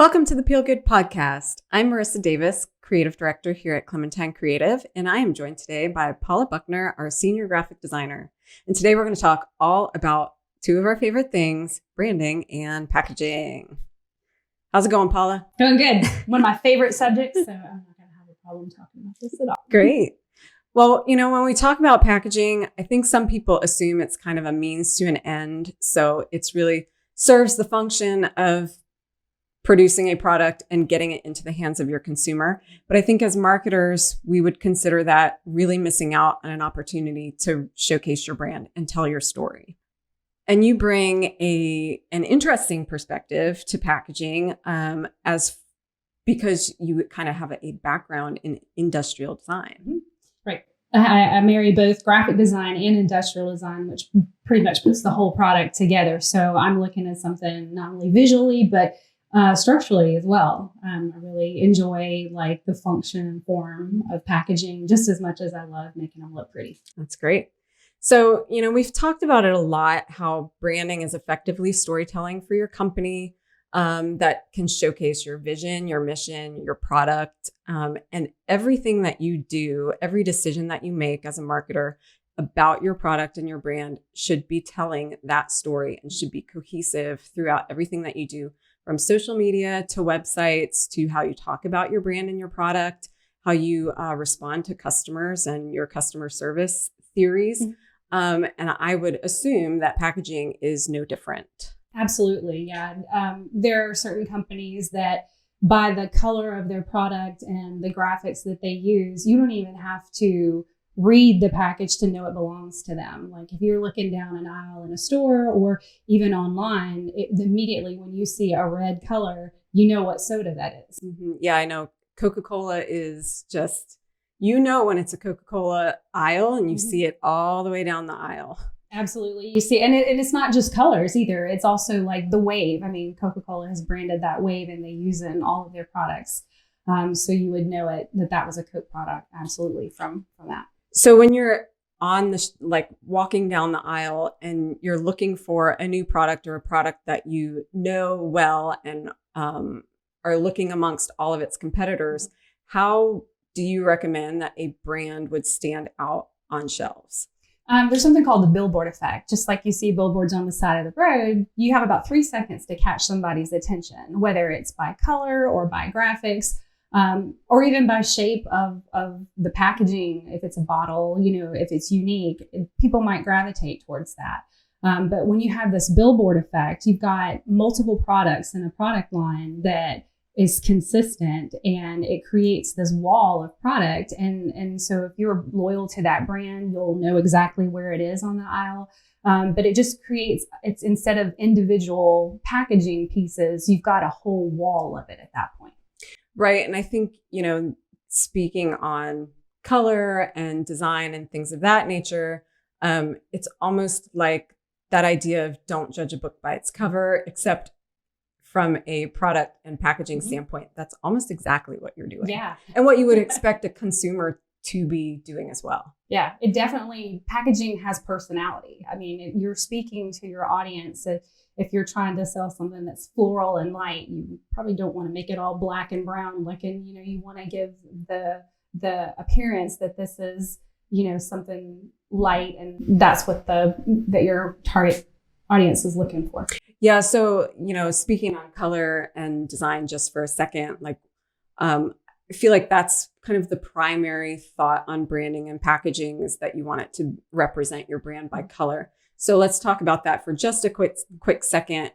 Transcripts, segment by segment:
Welcome to the Feel Good Podcast. I'm Merissa Davis, Creative Director here at Clementine Creative, and I am joined today by Paula Buckner, our Senior Graphic Designer. And today we're going to talk all about two of our favorite things, branding and packaging. How's it going, Paula? Going good. One of my favorite subjects, so I'm not going to have a problem talking about this at all. Great. Well, when we talk about packaging, I think some people assume it's kind of a means to an end. So it's really serves the function of producing a product and getting it into the hands of your consumer. But I think as marketers, we would consider that really missing out on an opportunity to showcase your brand and tell your story. And you bring an interesting perspective to packaging because you kind of have a background in industrial design. Right. I marry both graphic design and industrial design, which pretty much puts the whole product together. So I'm looking at something not only visually, but structurally as well. I really enjoy the function and form of packaging just as much as I love making them look pretty. That's great. So, we've talked about it a lot, how branding is effectively storytelling for your company that can showcase your vision, your mission, your product, and everything that you do, every decision that you make as a marketer about your product and your brand should be telling that story and should be cohesive throughout everything that you do. From social media to websites to how you talk about your brand and your product, how you respond to customers and your customer service theories. And I would assume that packaging is no different. Absolutely. Yeah. There are certain companies that by the color of their product and the graphics that they use, you don't even have to read the package to know it belongs to them. Like if you're looking down an aisle in a store or even online, immediately when you see a red color, you know what soda that is. Mm-hmm. Yeah, I know. Coca-Cola is just, when it's a Coca-Cola aisle and you see it all the way down the aisle. Absolutely. You see, and it's not just colors either. It's also like the wave. I mean, Coca-Cola has branded that wave and they use it in all of their products. So you would know that was a Coke product. Absolutely. From that. So when you're on walking down the aisle and you're looking for a new product or a product that you know well and are looking amongst all of its competitors, how do you recommend that a brand would stand out on shelves? There's something called the billboard effect. Just like you see billboards on the side of the road, you have about 3 seconds to catch somebody's attention, whether it's by color or by graphics. Or even by shape of the packaging. If it's a bottle, if it's unique, people might gravitate towards that. But when you have this billboard effect, you've got multiple products in a product line that is consistent and it creates this wall of product. And so if you're loyal to that brand, you'll know exactly where it is on the aisle. But it just it's instead of individual packaging pieces, you've got a whole wall of it at that point. Right. And I think, speaking on color and design and things of that nature, it's almost like that idea of don't judge a book by its cover, except from a product and packaging standpoint. That's almost exactly what you're doing. Yeah. And what you would expect a consumer to be doing as well. Yeah, packaging has personality. I mean, you're speaking to your audience. If you're trying to sell something that's floral and light, you probably don't want to make it all black and brown looking. You want to give the appearance that this is, something light, and that's what that your target audience is looking for. Yeah. So, speaking on color and design just for a second, I feel like that's kind of the primary thought on branding and packaging is that you want it to represent your brand by color. So let's talk about that for just a quick second.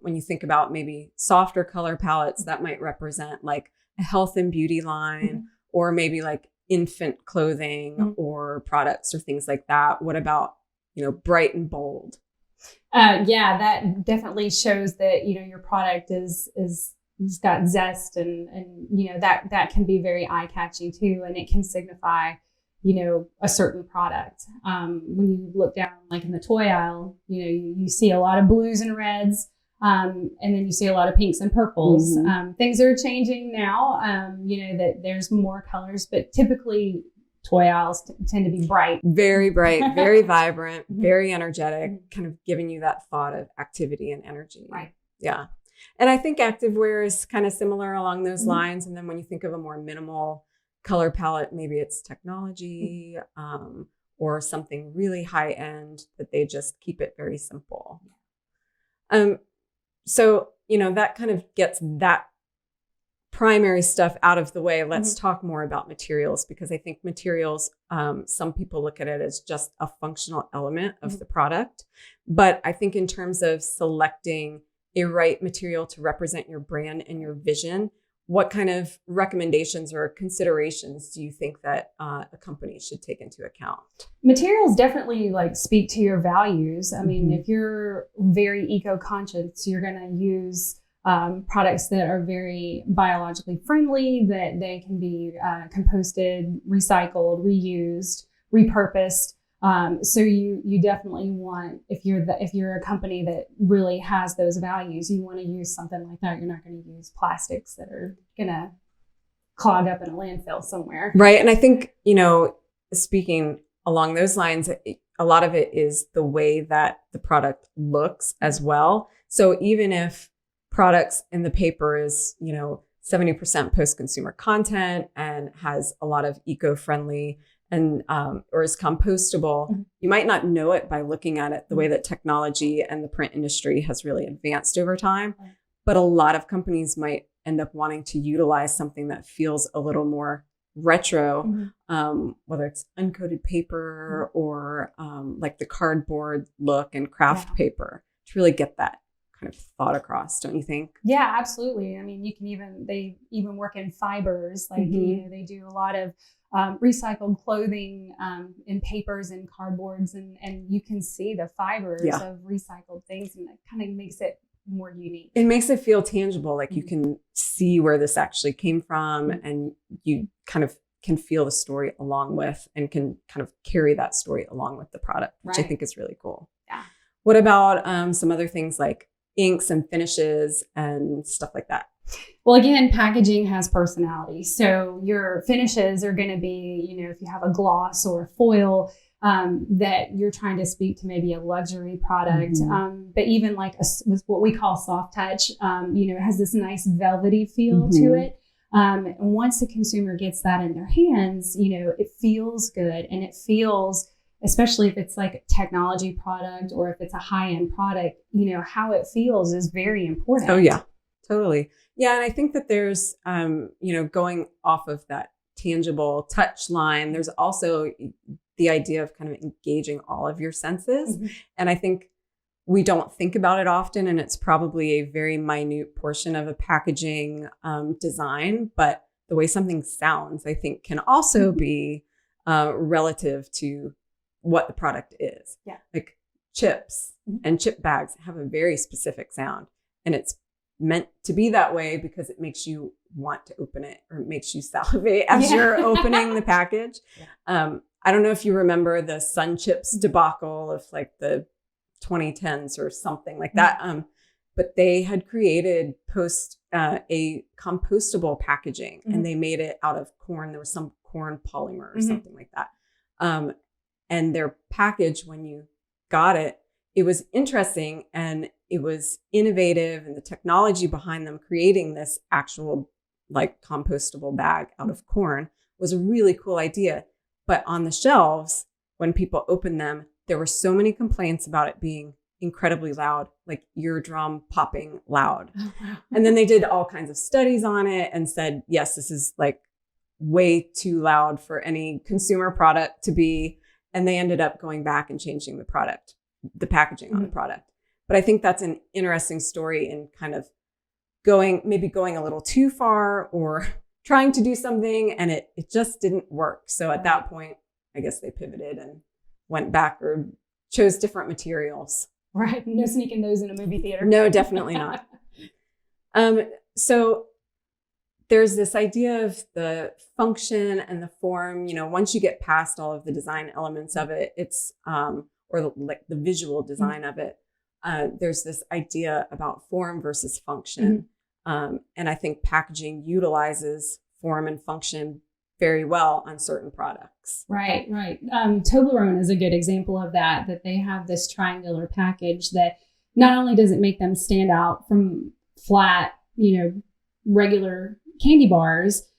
When you think about maybe softer color palettes, that might represent like a health and beauty line, or maybe like infant clothing or products or things like that. What about, bright and bold? Yeah, that definitely shows that, your product is it's got zest and that can be very eye-catching too, and it can signify a certain product. When you look down like in the toy aisle, you see a lot of blues and reds, and then you see a lot of pinks and purples. Things are changing now, that there's more colors, but typically toy aisles tend to be bright, very vibrant, very energetic, kind of giving you that thought of activity and energy. Right. Yeah. And I think activewear is kind of similar along those lines. And then when you think of a more minimal color palette, maybe it's technology or something really high end that they just keep it very simple. So, that kind of gets that primary stuff out of the way. Let's talk more about materials, because I think materials, some people look at it as just a functional element of the product. But I think in terms of selecting a right material to represent your brand and your vision, what kind of recommendations or considerations do you think that a company should take into account? Materials definitely speak to your values. I mean, if you're very eco-conscious, you're going to use products that are very biologically friendly, that they can be composted, recycled, reused, repurposed. So you definitely want, if you're a company that really has those values, you want to use something like that. You're not going to use plastics that are going to clog up in a landfill somewhere. Right. And I think, speaking along those lines, a lot of it is the way that the product looks as well. So even if products in the paper is, 70% post-consumer content and has a lot of eco-friendly and or is compostable, you might not know it by looking at it the way that technology and the print industry has really advanced over time. But a lot of companies might end up wanting to utilize something that feels a little more retro, whether it's uncoated paper or like the cardboard look and craft paper, to really get that kind of thought across, don't you think? Yeah, absolutely. I mean, they even work in fibers, they do a lot of recycled clothing in papers and cardboards, and you can see the fibers of recycled things, and that kind of makes it more unique. It makes it feel tangible, like you can see where this actually came from, and you kind of can feel the story along with, and can kind of carry that story along with the product, which I think is really cool. Yeah. What about some other things like inks and finishes and stuff like that? Well, again, packaging has personality. So your finishes are going to be, if you have a gloss or a foil, that you're trying to speak to maybe a luxury product. But even like what we call soft touch, it has this nice velvety feel to it. And once the consumer gets that in their hands, it feels good, and it feels, especially if it's like a technology product or if it's a high-end product, how it feels is very important. Oh yeah, totally. Yeah. And I think that there's, going off of that tangible touch line, there's also the idea of kind of engaging all of your senses. And I think we don't think about it often, and it's probably a very minute portion of a packaging design, but the way something sounds, I think, can also be relative to what the product is. Yeah. Like chips and chip bags have a very specific sound, and it's meant to be that way because it makes you want to open it, or it makes you salivate as you're opening the package. I don't know if you remember the Sun Chips debacle of like the 2010s or something like that. But they had created a compostable packaging, and they made it out of corn. There was some corn polymer or something like that. And their package, when you got it, it was interesting and it was innovative, and the technology behind them creating this actual like compostable bag out of corn was a really cool idea. But on the shelves, when people opened them, there were so many complaints about it being incredibly loud, like eardrum popping loud. And then they did all kinds of studies on it and said, yes, this is like way too loud for any consumer product to be. And they ended up going back and changing the packaging on the product. But I think that's an interesting story in kind of going a little too far, or trying to do something and it just didn't work. So at that point, I guess they pivoted and went back or chose different materials. Right. No sneaking those in a movie theater. No, definitely not. So there's this idea of the function and the form. Once you get past all of the design elements of it, it's or the visual design of it, there's this idea about form versus function. And I think packaging utilizes form and function very well on certain products. Right. Toblerone is a good example of that they have this triangular package that not only does it make them stand out from flat, regular candy bars.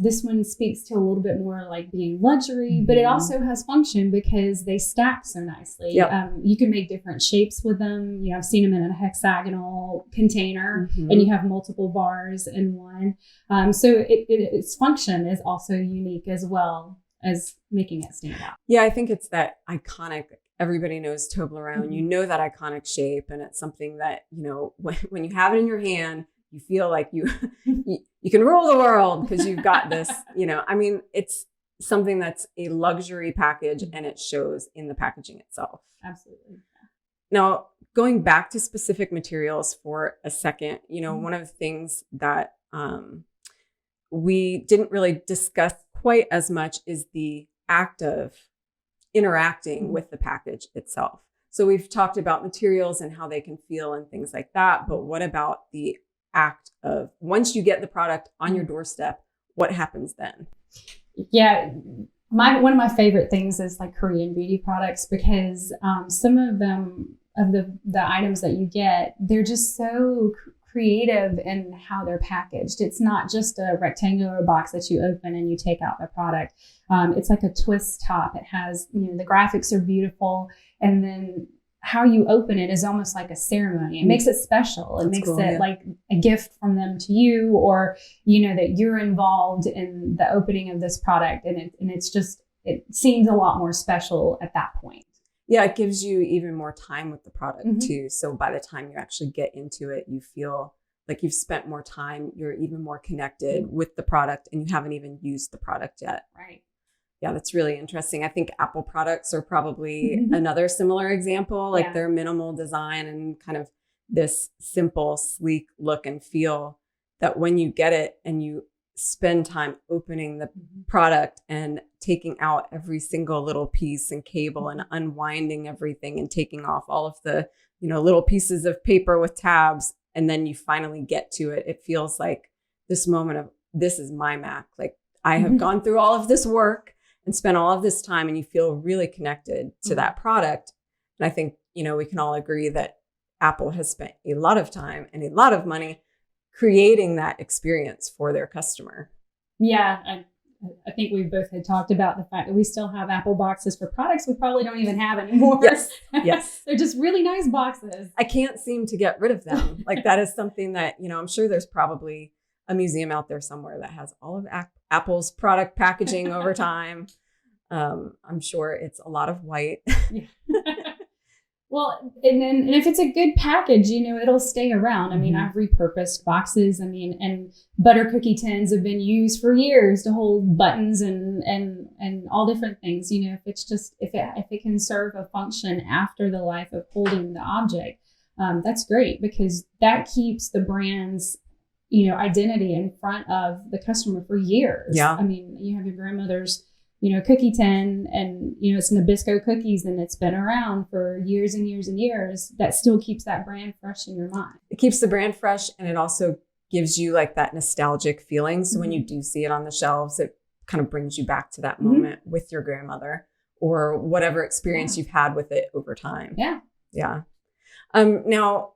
This one speaks to a little bit more like being luxury, but it also has function because they stack so nicely. Yep. You can make different shapes with them. I've seen them in a hexagonal container, and you have multiple bars in one. So its function is also unique as well as making it stand out. Yeah, I think it's that iconic. Everybody knows Toblerone. You know that iconic shape, and it's something that when you have it in your hand, you feel like you can rule the world because you've got this. It's something that's a luxury package, and it shows in the packaging itself. Absolutely. Now, going back to specific materials for a second, one of the things that we didn't really discuss quite as much is the act of interacting with the package itself. So we've talked about materials and how they can feel and things like that. But what about the act of once you get the product on your doorstep, what happens then? Yeah. One of my favorite things is like Korean beauty products, because some of them, of the items that you get, they're just so creative in how they're packaged. It's not just a rectangular box that you open and you take out the product. It's like a twist top. It has, the graphics are beautiful. And then how you open it is almost like a ceremony. It makes it special. It makes it like a gift from them to you, or, that you're involved in the opening of this product. And it seems a lot more special at that point. Yeah, it gives you even more time with the product too. So by the time you actually get into it, you feel like you've spent more time, you're even more connected with the product, and you haven't even used the product yet. Right. Yeah, that's really interesting. I think Apple products are probably another similar example, like their minimal design and kind of this simple, sleek look and feel, that when you get it and you spend time opening the product and taking out every single little piece and cable and unwinding everything and taking off all of the, little pieces of paper with tabs, and then you finally get to it, it feels like this moment of, this is my Mac. Like, I have gone through all of this work and spent all of this time, and you feel really connected to that product. And I think, we can all agree that Apple has spent a lot of time and a lot of money creating that experience for their customer. Yeah. I think we both had talked about the fact that we still have Apple boxes for products we probably don't even have anymore. Yes. They're just really nice boxes. I can't seem to get rid of them. Like, that is something that, I'm sure there's probably a museum out there somewhere that has all of Apple's product packaging over time. I'm sure it's a lot of white. Well, and if it's a good package, it'll stay around. I mean, I've repurposed boxes. I mean, and butter cookie tins have been used for years to hold buttons and all different things. If it can serve a function after the life of holding the object, that's great, because that keeps the brand's identity in front of the customer for years. Yeah. I mean, you have your grandmother's cookie tin, and, it's Nabisco cookies, and it's been around for years and years and years. That still keeps that brand fresh in your mind. It keeps the brand fresh, and it also gives you like that nostalgic feeling. So when you do see it on the shelves, it kind of brings you back to that moment with your grandmother, or whatever experience you've had with it over time. Yeah. Yeah. Now,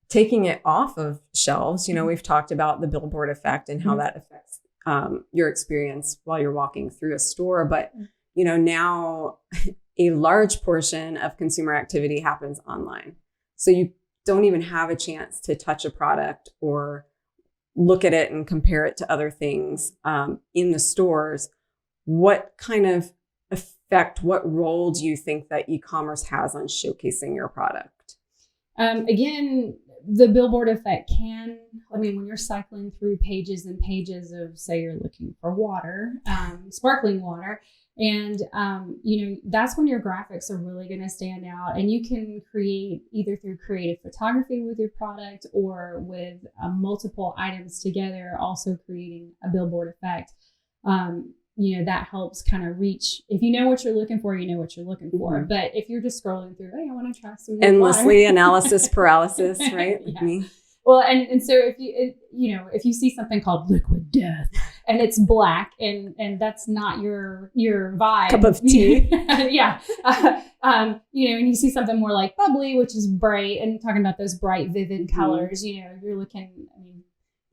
taking it off of shelves, we've talked about the billboard effect and how that affects your experience while you're walking through a store. But, now a large portion of consumer activity happens online. So you don't even have a chance to touch a product or look at it and compare it to other things in the stores. What kind of effect, what role do you think that e-commerce has on showcasing your product? Again, the billboard effect when you're cycling through pages and pages of, say you're looking for water, sparkling water, and, that's when your graphics are really going to stand out. And you can create either through creative photography with your product, or with multiple items together, also creating a billboard effect. That helps kind of reach, if you know what you're looking for, you know what you're looking for. But if you're just scrolling through, hey, I want to try some endlessly water. Analysis paralysis, right? Yeah. Well, and so if you see something called liquid death, and it's black, and that's not your vibe. Cup of tea. Yeah. And you see something more like bubbly, which is bright, and talking about those bright, vivid colors, you're looking,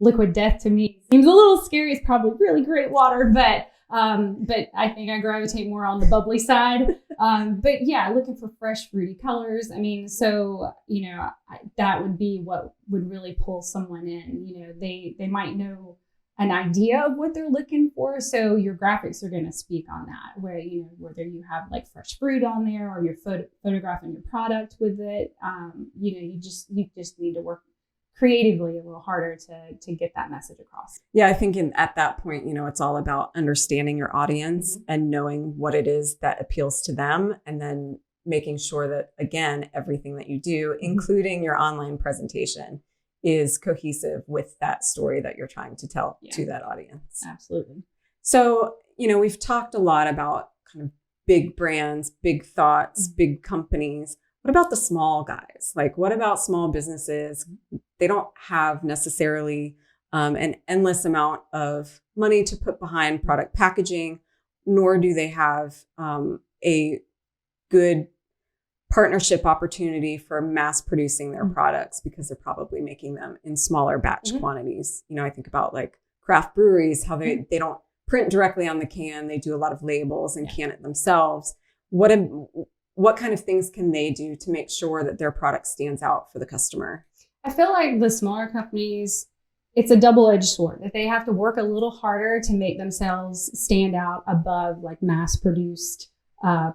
Liquid Death to me seems a little scary. It's probably really great water, but I think I gravitate more on the bubbly side. But yeah, looking for fresh, fruity colors. That would be what would really pull someone in. They might know an idea of what they're looking for. So your graphics are going to speak on that, where, whether you have like fresh fruit on there or you're photographing your product with it. You just need to work creatively a little harder to get that message across. Yeah, I think at that point, it's all about understanding your audience and knowing what it is that appeals to them, and then making sure that, again, everything that you do, including your online presentation, is cohesive with that story that you're trying to tell to that audience. Absolutely. So, we've talked a lot about kind of big brands, big thoughts, big companies. What about the small guys? Like, what about small businesses? They don't have necessarily an endless amount of money to put behind product packaging, nor do they have a good partnership opportunity for mass producing their products, because they're probably making them in smaller batch quantities. I think about like craft breweries, how they don't print directly on the can. They do a lot of labels and can it themselves. What kind of things can they do to make sure that their product stands out for the customer? I feel like the smaller companies, it's a double-edged sword, that they have to work a little harder to make themselves stand out above like mass-produced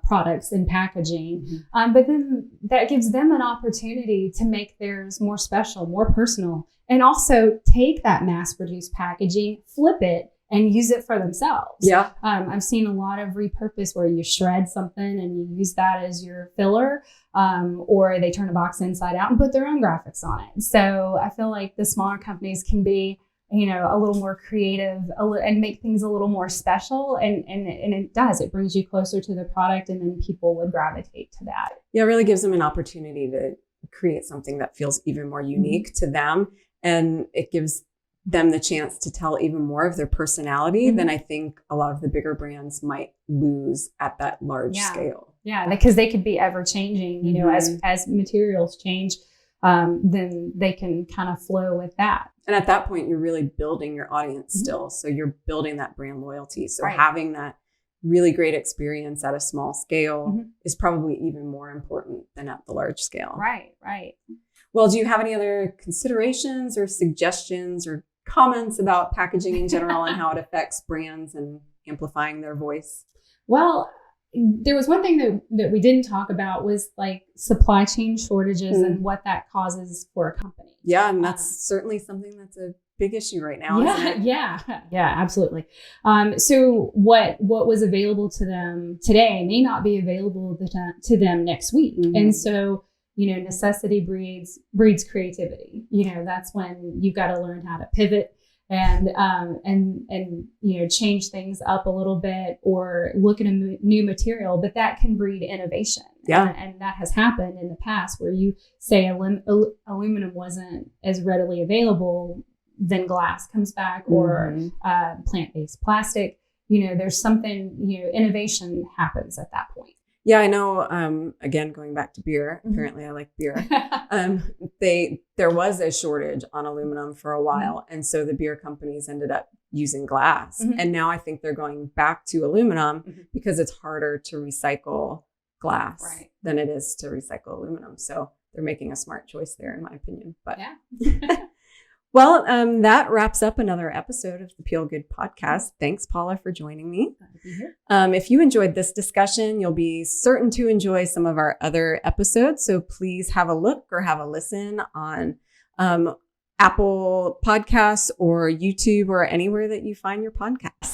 products and packaging. But then that gives them an opportunity to make theirs more special, more personal, and also take that mass-produced packaging, flip it, and use it for themselves. Yeah. I've seen a lot of repurpose where you shred something and you use that as your filler, or they turn a box inside out and put their own graphics on it. So I feel like the smaller companies can be, a little more creative and make things a little more special. And it brings you closer to the product, and then people would gravitate to that. Yeah, it really gives them an opportunity to create something that feels even more unique to them. And it gives them the chance to tell even more of their personality than I think a lot of the bigger brands might lose at that large scale. Yeah, because they could be ever changing, as materials change, then they can kind of flow with that. And at that point, you're really building your audience still. So you're building that brand loyalty. So having that really great experience at a small scale is probably even more important than at the large scale. Right. Well, do you have any other considerations or suggestions or comments about packaging in general and how it affects brands and amplifying their voice? Well, there was one thing that we didn't talk about, was like supply chain shortages and what that causes for a company. Yeah, and that's certainly something that's a big issue right now, isn't it? Yeah, absolutely. So what was available to them today may not be available to them next week. And so, necessity breeds creativity. That's when you've got to learn how to pivot and change things up a little bit, or look at a new material, but that can breed innovation. Yeah. And that has happened in the past, where you say aluminum wasn't as readily available, then glass comes back, or plant-based plastic. There's something, innovation happens at that point. Yeah, I know. Again, going back to beer, apparently I like beer. There was a shortage on aluminum for a while. And so the beer companies ended up using glass. And now I think they're going back to aluminum because it's harder to recycle glass than it is to recycle aluminum. So they're making a smart choice there, in my opinion. But Well, that wraps up another episode of the Peel Good podcast. Thanks, Paula, for joining me. Glad to be here. If you enjoyed this discussion, you'll be certain to enjoy some of our other episodes. So please have a look or have a listen on Apple Podcasts or YouTube or anywhere that you find your podcasts.